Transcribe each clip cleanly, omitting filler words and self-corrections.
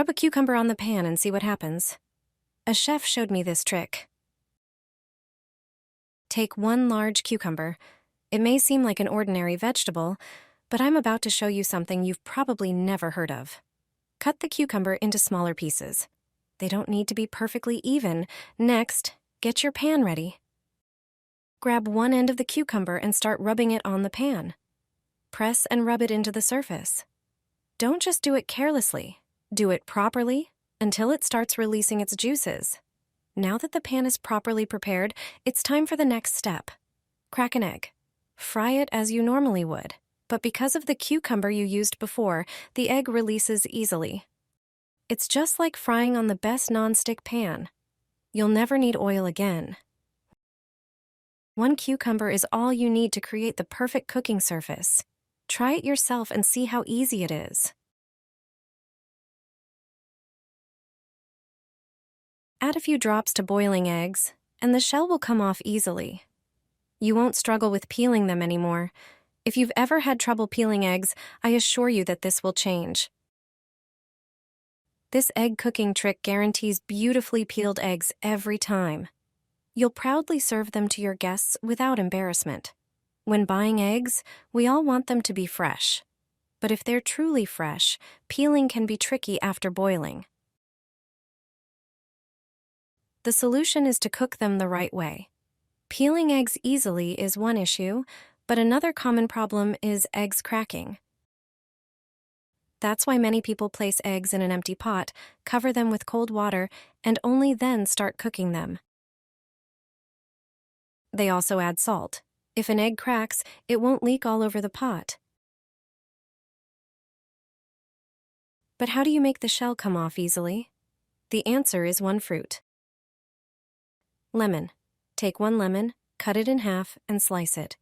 Rub a cucumber on the pan and see what happens. A chef showed me this trick. Take one large cucumber. It may seem like an ordinary vegetable, but I'm about to show you something you've probably never heard of. Cut the cucumber into smaller pieces. They don't need to be perfectly even. Next, get your pan ready. Grab one end of the cucumber and start rubbing it on the pan. Press and rub it into the surface. Don't just do it carelessly. Do it properly until it starts releasing its juices. Now that the pan is properly prepared, it's time for the next step. Crack an egg. Fry it as you normally would, but because of the cucumber you used before, the egg releases easily. It's just like frying on the best nonstick pan. You'll never need oil again. One cucumber is all you need to create the perfect cooking surface. Try it yourself and see how easy it is. Add a few drops to boiling eggs, and the shell will come off easily. You won't struggle with peeling them anymore. If you've ever had trouble peeling eggs, I assure you that this will change. This egg cooking trick guarantees beautifully peeled eggs every time. You'll proudly serve them to your guests without embarrassment. When buying eggs, we all want them to be fresh. But if they're truly fresh, peeling can be tricky after boiling. The solution is to cook them the right way. Peeling eggs easily is one issue, but another common problem is eggs cracking. That's why many people place eggs in an empty pot, cover them with cold water, and only then start cooking them. They also add salt. If an egg cracks, it won't leak all over the pot. But how do you make the shell come off easily? The answer is one fruit. Lemon. Take one lemon, cut it in half, and slice it.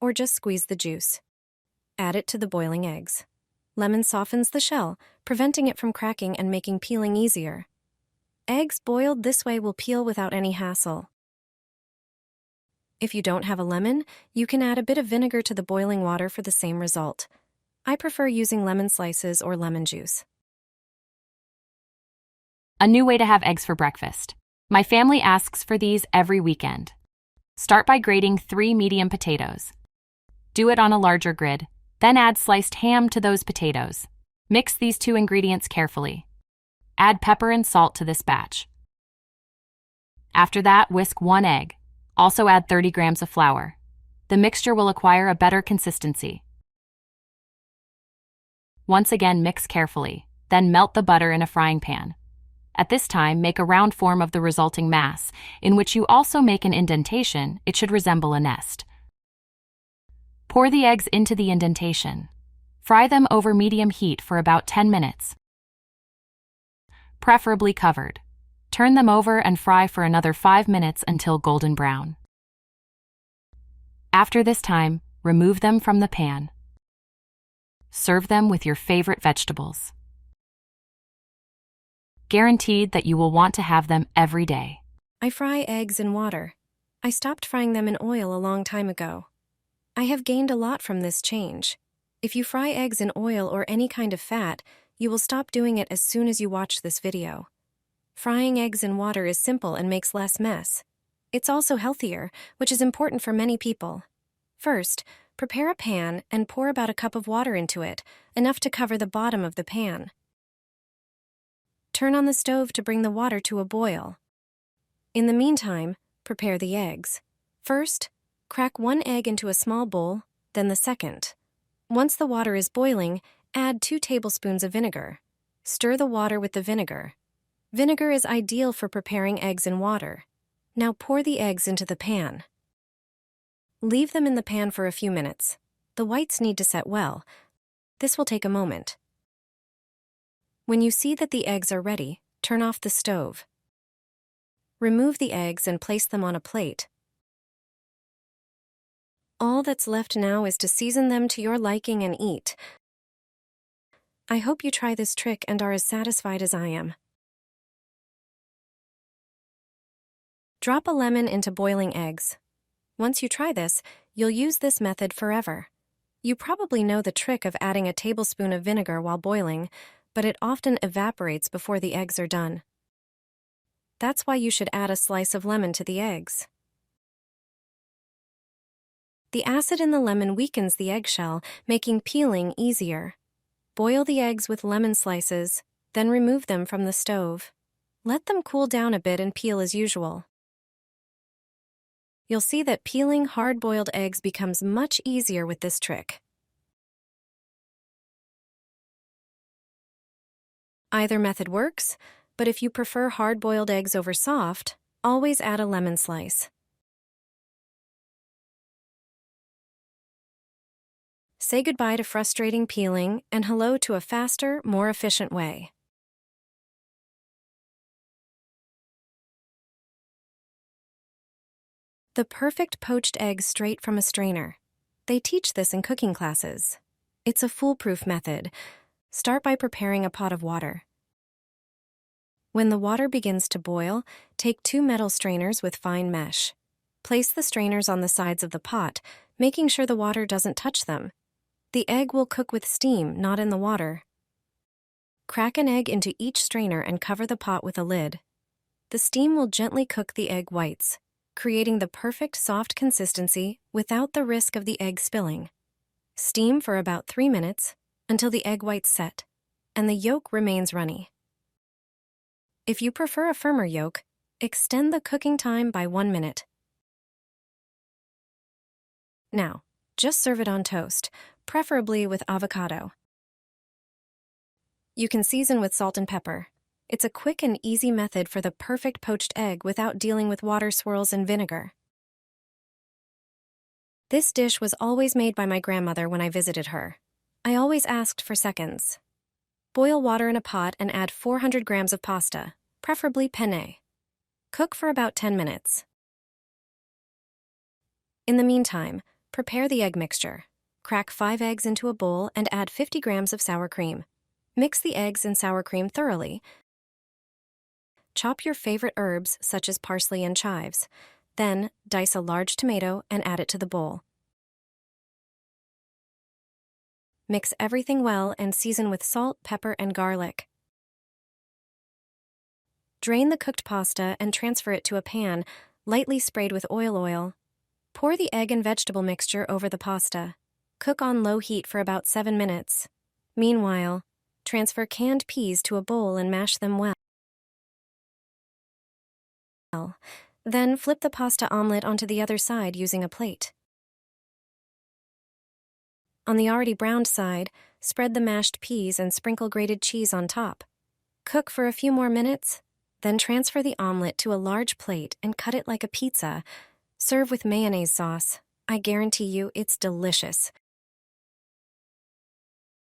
Or just squeeze the juice. Add it to the boiling eggs. Lemon softens the shell, preventing it from cracking and making peeling easier. Eggs boiled this way will peel without any hassle. If you don't have a lemon, you can add a bit of vinegar to the boiling water for the same result. I prefer using lemon slices or lemon juice. A new way to have eggs for breakfast. My family asks for these every weekend. Start by grating 3 medium potatoes. Do it on a larger grid, then add sliced ham to those potatoes. Mix these 2 ingredients carefully. Add pepper and salt to this batch. After that, whisk 1 egg. Also add 30 grams of flour. The mixture will acquire a better consistency. Once again, mix carefully, then melt the butter in a frying pan. At this time, make a round form of the resulting mass, in which you also make an indentation. It should resemble a nest. Pour the eggs into the indentation. Fry them over medium heat for about 10 minutes. Preferably covered. Turn them over and fry for another 5 minutes until golden brown. After this time, remove them from the pan. Serve them with your favorite vegetables. Guaranteed that you will want to have them every day. I fry eggs in water. I stopped frying them in oil a long time ago. I have gained a lot from this change. If you fry eggs in oil or any kind of fat, you will stop doing it as soon as you watch this video. Frying eggs in water is simple and makes less mess. It's also healthier, which is important for many people. First, prepare a pan and pour about a cup of water into it, enough to cover the bottom of the pan. Turn on the stove to bring the water to a boil. In the meantime, prepare the eggs. First, crack 1 egg into a small bowl, then the second. Once the water is boiling, add 2 tablespoons of vinegar. Stir the water with the vinegar. Vinegar is ideal for preparing eggs in water. Now pour the eggs into the pan. Leave them in the pan for a few minutes. The whites need to set well. This will take a moment. When you see that the eggs are ready, turn off the stove. Remove the eggs and place them on a plate. All that's left now is to season them to your liking and eat. I hope you try this trick and are as satisfied as I am. Drop a lemon into boiling eggs. Once you try this, you'll use this method forever. You probably know the trick of adding a tablespoon of vinegar while boiling, but it often evaporates before the eggs are done. That's why you should add a slice of lemon to the eggs. The acid in the lemon weakens the eggshell, making peeling easier. Boil the eggs with lemon slices, then remove them from the stove. Let them cool down a bit and peel as usual. You'll see that peeling hard-boiled eggs becomes much easier with this trick. Either method works, but if you prefer hard-boiled eggs over soft, always add a lemon slice. Say goodbye to frustrating peeling and hello to a faster, more efficient way. The perfect poached egg straight from a strainer. They teach this in cooking classes. It's a foolproof method. Start by preparing a pot of water. When the water begins to boil, take 2 metal strainers with fine mesh. Place the strainers on the sides of the pot, making sure the water doesn't touch them. The egg will cook with steam, not in the water. Crack an egg into each strainer and cover the pot with a lid. The steam will gently cook the egg whites, creating the perfect soft consistency without the risk of the egg spilling. Steam for about 3 minutes until the egg whites set and the yolk remains runny. If you prefer a firmer yolk, extend the cooking time by 1 minute. Now, just serve it on toast, preferably with avocado. You can season with salt and pepper. It's a quick and easy method for the perfect poached egg without dealing with water swirls and vinegar. This dish was always made by my grandmother when I visited her. I always asked for seconds. Boil water in a pot and add 400 grams of pasta, preferably penne. Cook for about 10 minutes. In the meantime, prepare the egg mixture. Crack 5 eggs into a bowl and add 50 grams of sour cream. Mix the eggs and sour cream thoroughly. Chop your favorite herbs such as parsley and chives. Then, dice a large tomato and add it to the bowl. Mix everything well and season with salt, pepper, and garlic. Drain the cooked pasta and transfer it to a pan, lightly sprayed with oil. Pour the egg and vegetable mixture over the pasta. Cook on low heat for about 7 minutes. Meanwhile, transfer canned peas to a bowl and mash them well. Then flip the pasta omelette onto the other side using a plate. On the already browned side, spread the mashed peas and sprinkle grated cheese on top. Cook for a few more minutes, then transfer the omelette to a large plate and cut it like a pizza. Serve with mayonnaise sauce. I guarantee you it's delicious.